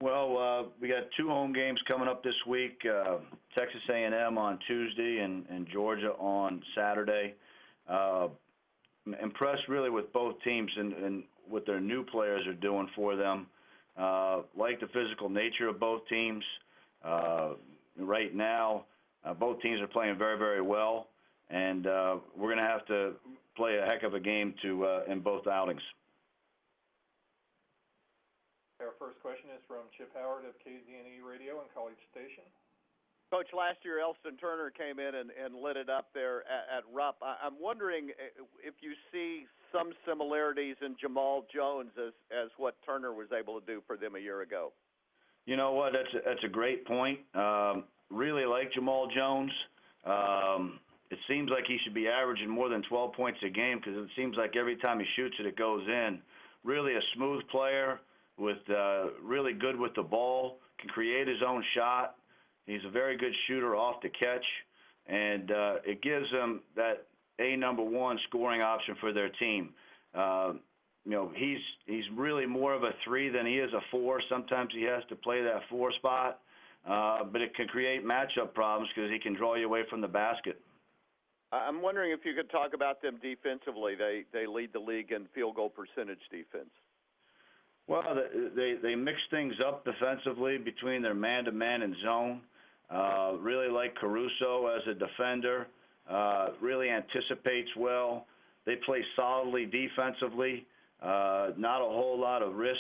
Well, we got two home games coming up this week. Texas A&M on Tuesday and Georgia on Saturday. Impressed really with both teams and what their new players are doing for them. Like the physical nature of both teams. Right now, both teams are playing very, very well, and we're going to have to play a heck of a game in both outings. Our first question is from Chip Howard of KZNE Radio and College Station. Coach, last year Elston Turner came in and lit it up there at Rupp. I'm wondering if you see some similarities in Jamal Jones as what Turner was able to do for them a year ago. You know what? That's a great point. Really like Jamal Jones. It seems like he should be averaging more than 12 points a game because it seems like every time he shoots it, it goes in. Really a smooth player with really good with the ball, can create his own shot. He's a very good shooter off the catch, and it gives them that number one scoring option for their team. He's really more of a 3 than he is a 4. Sometimes he has to play that 4 spot, but it can create matchup problems because he can draw you away from the basket. I'm wondering if you could talk about them defensively. They lead the league in field goal percentage defense. Well, they mix things up defensively between their man-to-man and zone. Really like Caruso as a defender. Really anticipates well. They play solidly defensively. Not a whole lot of risk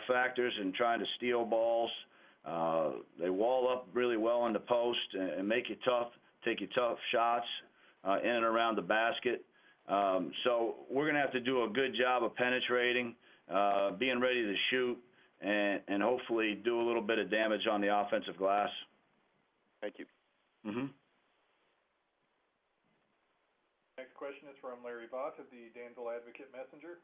factors in trying to steal balls. They wall up really well in the post and make it tough, take you tough shots in and around the basket. So we're going to have to do a good job of penetrating, being ready to shoot, and hopefully do a little bit of damage on the offensive glass. Thank you. Next question is from Larry Bott of the Danville Advocate-Messenger.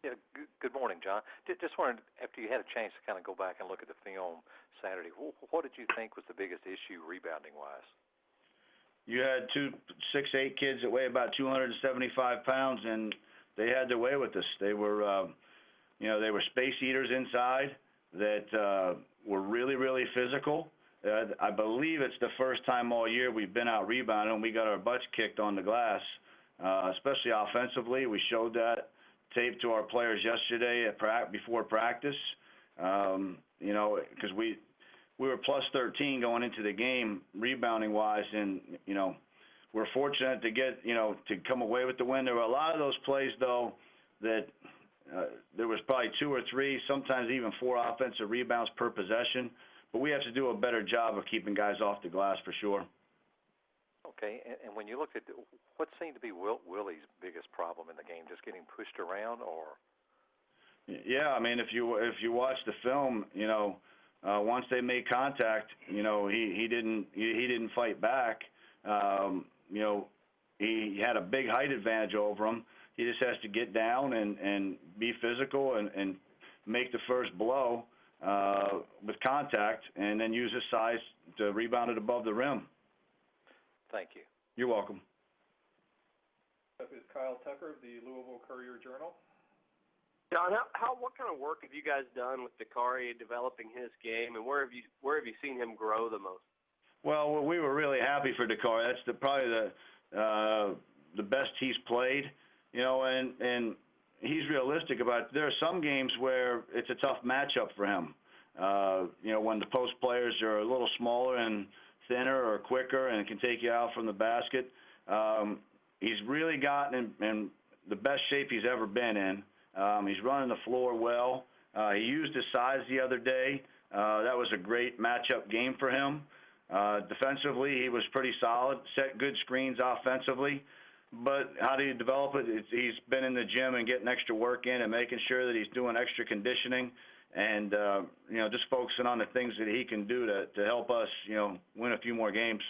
Yeah, good morning, John. Just wanted, after you had a chance to kind of go back and look at the film Saturday, what did you think was the biggest issue rebounding-wise? You had 6'8" kids that weigh about 275 pounds, and they had their way with us. They were, they were space eaters inside that were really, really physical. I believe it's the first time all year we've been out rebounding and we got our butts kicked on the glass, especially offensively. We showed that tape to our players yesterday before practice, because we were plus 13 going into the game rebounding-wise, and, we're fortunate to get, to come away with the win. There were a lot of those plays, though, that there was probably 2 or 3, sometimes even 4 offensive rebounds per possession. But we have to do a better job of keeping guys off the glass for sure. Okay, and when you look at what seemed to be Willie's biggest problem in the game, just getting pushed around, or? Yeah, I mean, if you watch the film, once they made contact, he didn't fight back. He had a big height advantage over him. He just has to get down and be physical and make the first blow with contact, and then use his size to rebound it above the rim. Thank you. You're welcome. Up is Kyle Tucker of the Louisville Courier-Journal. John, what kind of work have you guys done with Dakari developing his game, and where have you seen him grow the most? Well, we were really happy for Dakari. That's probably the best he's played, and he's realistic about it. There are some games where it's a tough matchup for him. When the post players are a little smaller and thinner or quicker and can take you out from the basket. He's really gotten in the best shape he's ever been in. He's running the floor well. He used his size the other day. That was a great matchup game for him. Defensively, he was pretty solid, set good screens offensively. But how do you develop it? He's been in the gym and getting extra work in and making sure that he's doing extra conditioning and, just focusing on the things that he can do to help us, win a few more games.